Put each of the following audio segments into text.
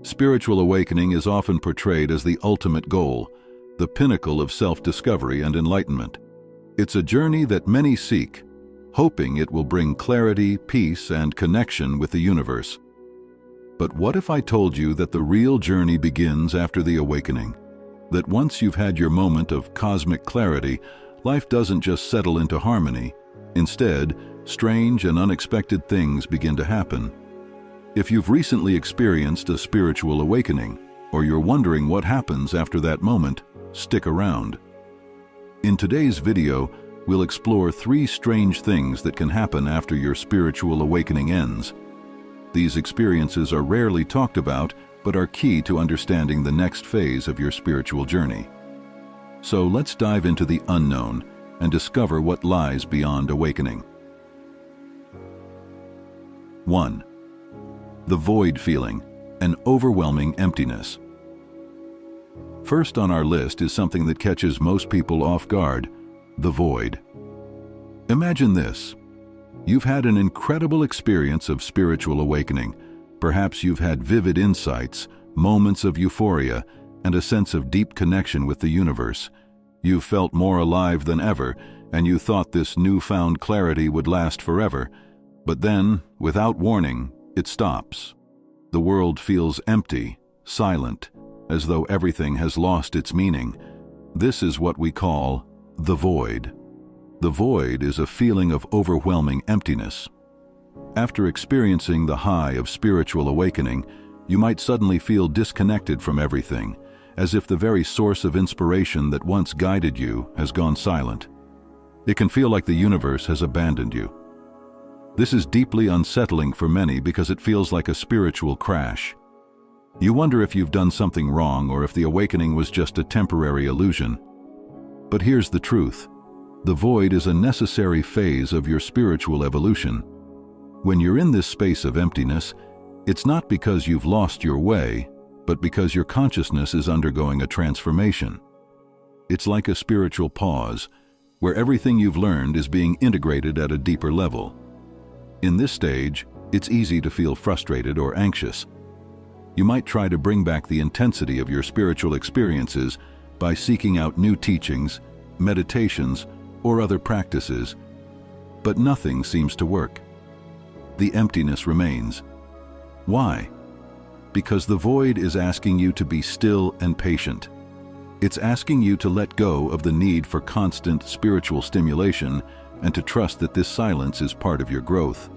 Spiritual awakening is often portrayed as the ultimate goal, the pinnacle of self-discovery and enlightenment. It's a journey that many seek, hoping it will bring clarity, peace, and connection with the universe. But what if I told you that the real journey begins after the awakening? That once you've had your moment of cosmic clarity, life doesn't just settle into harmony. Instead, strange and unexpected things begin to happen. If you've recently experienced a spiritual awakening, or you're wondering what happens after that moment, stick around. In today's video, we'll explore 3 strange things that can happen after your spiritual awakening ends. These experiences are rarely talked about, but are key to understanding the next phase of your spiritual journey. So let's dive into the unknown and discover what lies beyond awakening. 1. The void feeling, an overwhelming emptiness. First on our list is something that catches most people off guard: the void. Imagine this. You've had an incredible experience of spiritual awakening. Perhaps you've had vivid insights, moments of euphoria, and a sense of deep connection with the universe. You've felt more alive than ever, and you thought this newfound clarity would last forever. But then, without warning, it stops. The world feels empty, silent, as though everything has lost its meaning. This is what we call the void. The void is a feeling of overwhelming emptiness. After experiencing the high of spiritual awakening, you might suddenly feel disconnected from everything, as if the very source of inspiration that once guided you has gone silent. It can feel like the universe has abandoned you. This is deeply unsettling for many because it feels like a spiritual crash. You wonder if you've done something wrong or if the awakening was just a temporary illusion. But here's the truth. The void is a necessary phase of your spiritual evolution. When you're in this space of emptiness, it's not because you've lost your way, but because your consciousness is undergoing a transformation. It's like a spiritual pause, where everything you've learned is being integrated at a deeper level. In this stage, it's easy to feel frustrated or anxious. You might try to bring back the intensity of your spiritual experiences by seeking out new teachings, meditations, or other practices, but nothing seems to work. The emptiness remains. Why? Because the void is asking you to be still and patient. It's asking you to let go of the need for constant spiritual stimulation and to trust that this silence is part of your growth.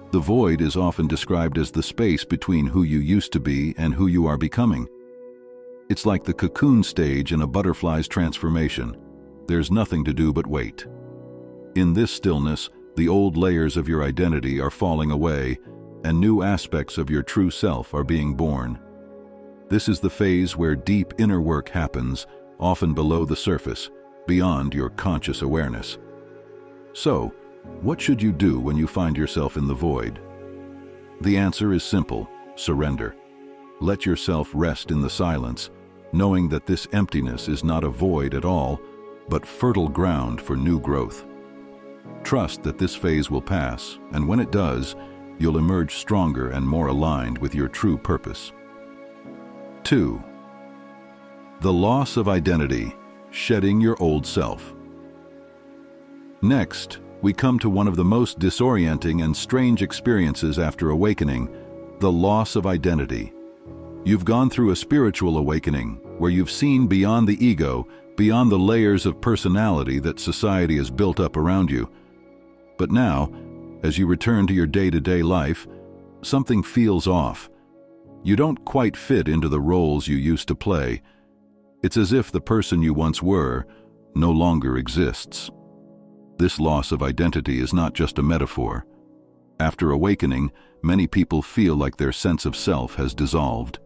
The void is often described as the space between who you used to be and who you are becoming. It's like the cocoon stage in a butterfly's transformation. There's nothing to do but wait. In this stillness, the old layers of your identity are falling away, and new aspects of your true self are being born. This is the phase where deep inner work happens, often below the surface, beyond your conscious awareness. So, what should you do when you find yourself in the void? The answer is simple: surrender. Let yourself rest in the silence, knowing that this emptiness is not a void at all, but fertile ground for new growth. Trust that this phase will pass, and when it does, you'll emerge stronger and more aligned with your true purpose. 2. The loss of identity, shedding your old self. Next, we come to one of the most disorienting and strange experiences after awakening: the loss of identity. You've gone through a spiritual awakening where you've seen beyond the ego, beyond the layers of personality that society has built up around you. But now, as you return to your day-to-day life, something feels off. You don't quite fit into the roles you used to play. It's as if the person you once were no longer exists. This loss of identity is not just a metaphor. After awakening, many people feel like their sense of self has dissolved.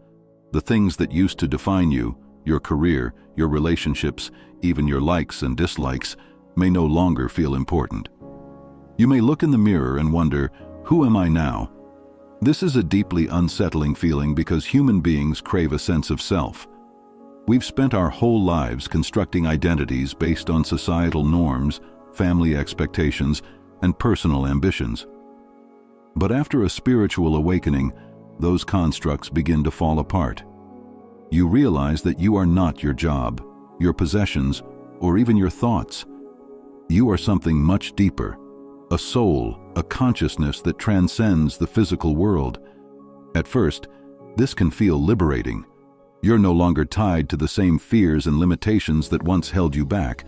The things that used to define you, your career, your relationships, even your likes and dislikes, may no longer feel important. You may look in the mirror and wonder, who am I now? This is a deeply unsettling feeling because human beings crave a sense of self. We've spent our whole lives constructing identities based on societal norms, family expectations, and personal ambitions. But after a spiritual awakening, those constructs begin to fall apart. You realize that you are not your job, your possessions, or even your thoughts. You are something much deeper, a soul, a consciousness that transcends the physical world. At first, this can feel liberating. You're no longer tied to the same fears and limitations that once held you back.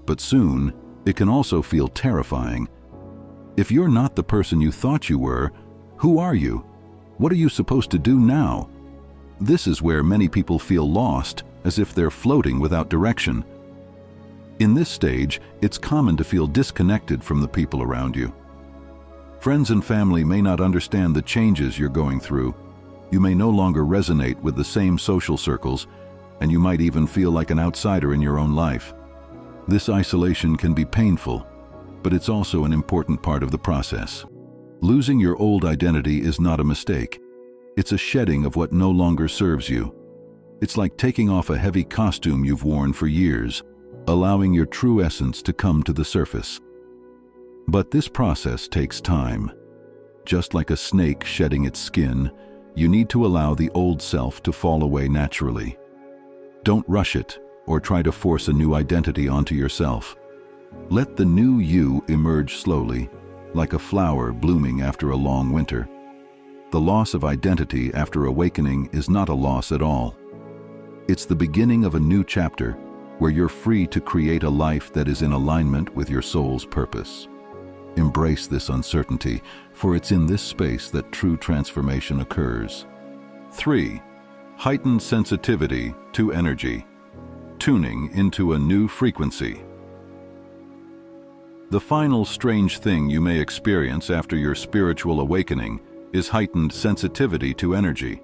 But soon, it can also feel terrifying. If you're not the person you thought you were, who are you? What are you supposed to do now? This is where many people feel lost, as if they're floating without direction. In this stage, it's common to feel disconnected from the people around you. Friends and family may not understand the changes you're going through. You may no longer resonate with the same social circles, and you might even feel like an outsider in your own life. This isolation can be painful, but it's also an important part of the process. Losing your old identity is not a mistake. It's a shedding of what no longer serves you. It's like taking off a heavy costume you've worn for years, allowing your true essence to come to the surface. But this process takes time. Just like a snake shedding its skin, you need to allow the old self to fall away naturally. Don't rush it or try to force a new identity onto yourself. Let the new you emerge slowly, like a flower blooming after a long winter. The loss of identity after awakening is not a loss at all. It's the beginning of a new chapter where you're free to create a life that is in alignment with your soul's purpose. Embrace this uncertainty, for it's in this space that true transformation occurs. 3. Heightened sensitivity to energy. Tuning into a new frequency. The final strange thing you may experience after your spiritual awakening is heightened sensitivity to energy.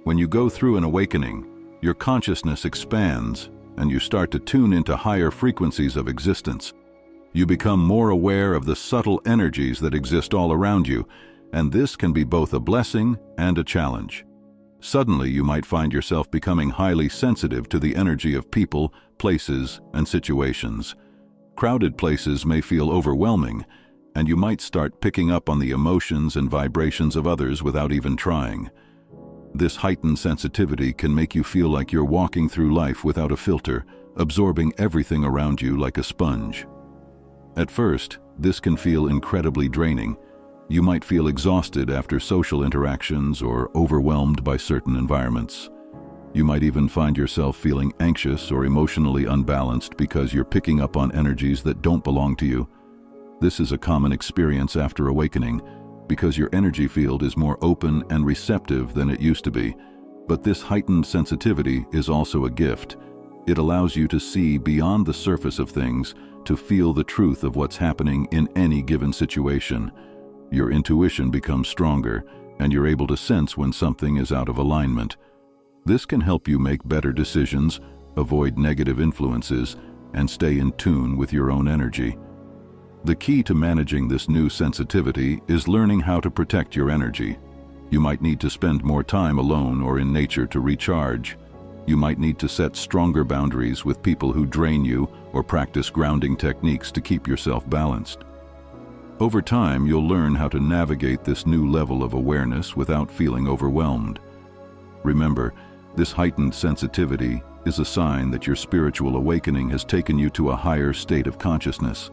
When you go through an awakening, your consciousness expands and you start to tune into higher frequencies of existence. You become more aware of the subtle energies that exist all around you, and this can be both a blessing and a challenge. Suddenly, you might find yourself becoming highly sensitive to the energy of people, places, and situations. Crowded places may feel overwhelming, and you might start picking up on the emotions and vibrations of others without even trying. This heightened sensitivity can make you feel like you're walking through life without a filter, absorbing everything around you like a sponge. At first, this can feel incredibly draining. You might feel exhausted after social interactions or overwhelmed by certain environments. You might even find yourself feeling anxious or emotionally unbalanced because you're picking up on energies that don't belong to you. This is a common experience after awakening, because your energy field is more open and receptive than it used to be. But this heightened sensitivity is also a gift. It allows you to see beyond the surface of things, to feel the truth of what's happening in any given situation. Your intuition becomes stronger, and you're able to sense when something is out of alignment. This can help you make better decisions, avoid negative influences, and stay in tune with your own energy. The key to managing this new sensitivity is learning how to protect your energy. You might need to spend more time alone or in nature to recharge. You might need to set stronger boundaries with people who drain you or practice grounding techniques to keep yourself balanced. Over time, you'll learn how to navigate this new level of awareness without feeling overwhelmed. Remember, this heightened sensitivity is a sign that your spiritual awakening has taken you to a higher state of consciousness.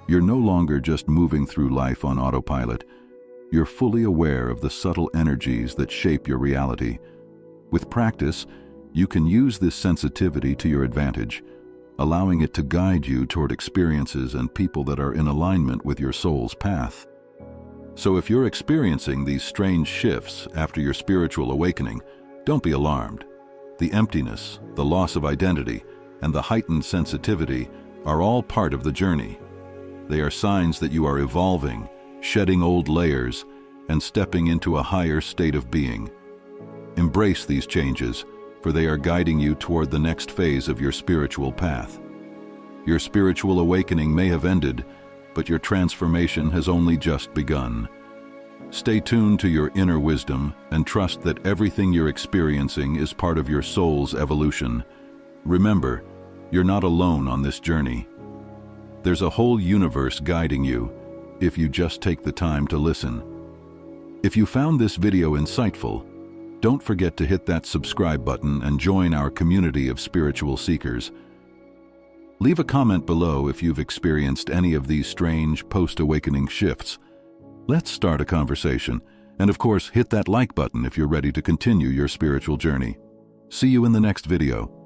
You're no longer just moving through life on autopilot. You're fully aware of the subtle energies that shape your reality. With practice, you can use this sensitivity to your advantage, allowing it to guide you toward experiences and people that are in alignment with your soul's path. So if you're experiencing these strange shifts after your spiritual awakening, don't be alarmed. The emptiness, the loss of identity, and the heightened sensitivity are all part of the journey. They are signs that you are evolving, shedding old layers, and stepping into a higher state of being. Embrace these changes, for they are guiding you toward the next phase of your spiritual path. Your spiritual awakening may have ended, but your transformation has only just begun. Stay tuned to your inner wisdom and trust that everything you're experiencing is part of your soul's evolution. Remember, you're not alone on this journey. There's a whole universe guiding you if you just take the time to listen. If you found this video insightful, don't forget to hit that subscribe button and join our community of spiritual seekers. Leave a comment below if you've experienced any of these strange post-awakening shifts. Let's start a conversation. And of course, hit that like button if you're ready to continue your spiritual journey. See you in the next video.